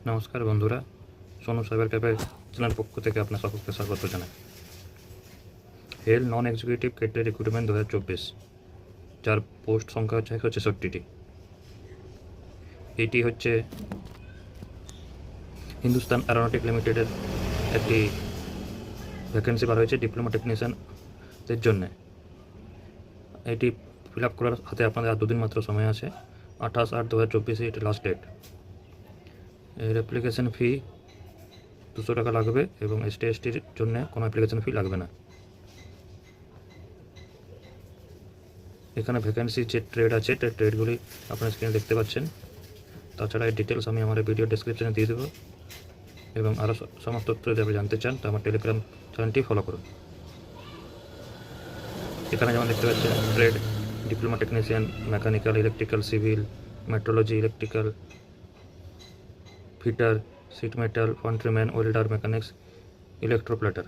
নমস্কার বন্ধুরা, Sonu cyber cafe channel পক্ষ থেকে আপনার সকলকে স্বাগত জানাই। হেল নন এক্সিকিউটিভ ক্যাডার রিক্রুটমেন্ট 2024, যার পোস্ট সংখ্যা হচ্ছে 166টি। এটি হচ্ছে হিন্দুস্তান অ্যারোনটিক লিমিটেডের একটি ভ্যাকেন্সি বার হয়েছে ডিপ্লোমা টেকনিশিয়ানদের জন্য। এটি ফিল আপ করার হাতে আপনাদের আর দুদিন মাত্র সময় আছে। 28/8/2024 এটি লাস্ট ডেট। এর অ্যাপ্লিকেশন ফি 200 টাকা লাগবে এবং ST/STর জন্য কোনো অ্যাপ্লিকেশন ফি লাগবে না। এখানে ভ্যাকেন্সি যে ট্রেড আছে ট্রেডগুলি আপনার স্ক্রিনে দেখতে পাচ্ছেন। তাছাড়া এর ডিটেলস আমি আমার ভিডিও ডেসক্রিপশনে দিয়ে দেবো এবং আরও সমস্ত তথ্য যদি আপনি জানতে চান তো আমার টেলিগ্রাম চ্যানেলটি ফলো করুন। এখানে যেমন দেখতে পাচ্ছেন trade diploma technician, mechanical, electrical, civil, metrology, electrical, fitter, sheet metal, foundryman, welder, mechanics, electroplater.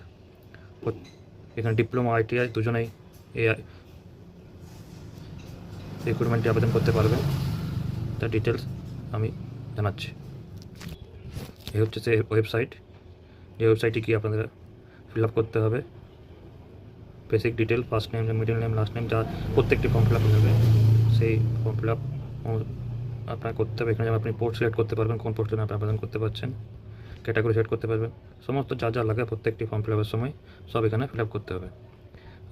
এখানে ডিপ্লোমা ITI দুজনেই এই রিক্রুটমেন্টে আবেদন করতে পারবেন। তার ডিটেলস আমি জানাচ্ছি। এই হচ্ছে সে ওয়েবসাইট। এই ওয়েবসাইটে গিয়ে আপনাদের ফিল আপ করতে হবে basic detail, first name, middle name, last name, যা প্রত্যেকটি ফর্ম ফিল আপ হবে সেই ফর্ম ফিল আপ আপনার করতে হবে। এখানে যেমন আপনি পোস্ট সিলেক্ট করতে পারবেন, কোন পোস্টের জন্য আপনি আবেদন করতে পারছেন, ক্যাটাগরি সিলেক্ট করতে পারবেন, সমস্ত যা যা লাগে প্রত্যেকটি ফর্ম ফিল আপের সময় সব এখানে ফিল আপ করতে হবে।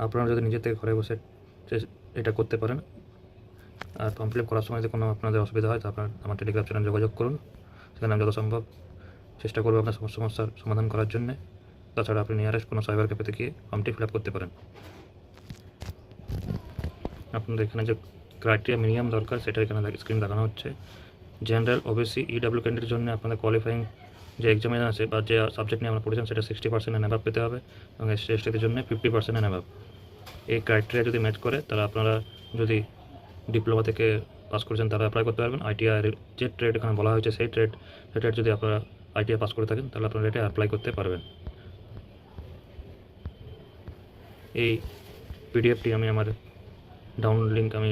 আপনারা যদি নিজে থেকে ঘরে বসে এটা করতে পারেন আর ফর্ম ফিল আপ করার সময় যদি কোনো আপনাদের অসুবিধা হয় তো আপনার আমার টেলিগ্রাম চ্যানেলে যোগাযোগ করুন। সেখানে আমি যত সম্ভব চেষ্টা করবো আপনার সমস্যার সমাধান করার জন্যে। তাছাড়া আপনি নিয়ারেস্ট কোনো সাইবার ক্যাফেতে গিয়ে ফর্মটি ফিল আপ করতে পারেন। আপনাদের এখানে যে ক্রাইটেরিয়া মিনিমাম দরকার সেটা এখানে স্ক্রিন দেখানো হচ্ছে। জেনারেল, OBC, EW ক্যান্ডিডেটের জন্য আপনাদের কোয়ালিফাইং যে এক্সামিনেশন আছে বা যে সাবজেক্ট নিয়ে আমরা পড়েছেন সেটা 60% অ্যাবাভ পেতে হবে এবং ST/STদের জন্য 50% অ্যাবাভ। এই ক্রাইটেরিয়া যদি ম্যাচ করে তাহলে আপনারা যদি ডিপ্লোমা থেকে পাস করেছেন তারা অ্যাপ্লাই করতে পারবেন। ITI যে ট্রেড এখানে বলা হয়েছে সেই ট্রেড যদি আপনারা ITI পাস করে থাকেন তাহলে আপনারা এটা অ্যাপ্লাই করতে পারবেন। এই PDFটি আমি আমার ডাউনলোড লিঙ্ক আমি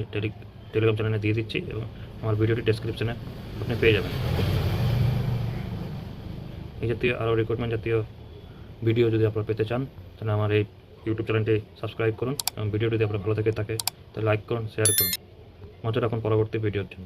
টেলিগ্রাম চ্যানেলে দিয়ে দিচ্ছি এবং আমার ভিডিওটি ডেসক্রিপশনে আপনি পেয়ে যাবেন। এই জাতীয় আরও রিক্রুটমেন্ট জাতীয় ভিডিও যদি আপনারা পেতে চান তাহলে আমার এই ইউটিউব চ্যানেলটি সাবস্ক্রাইব করুন এবং ভিডিও যদি আপনার ভালো থাকে তাহলে লাইক করুন, শেয়ার করুন। নজর রাখুন পরবর্তী ভিডিওর জন্য।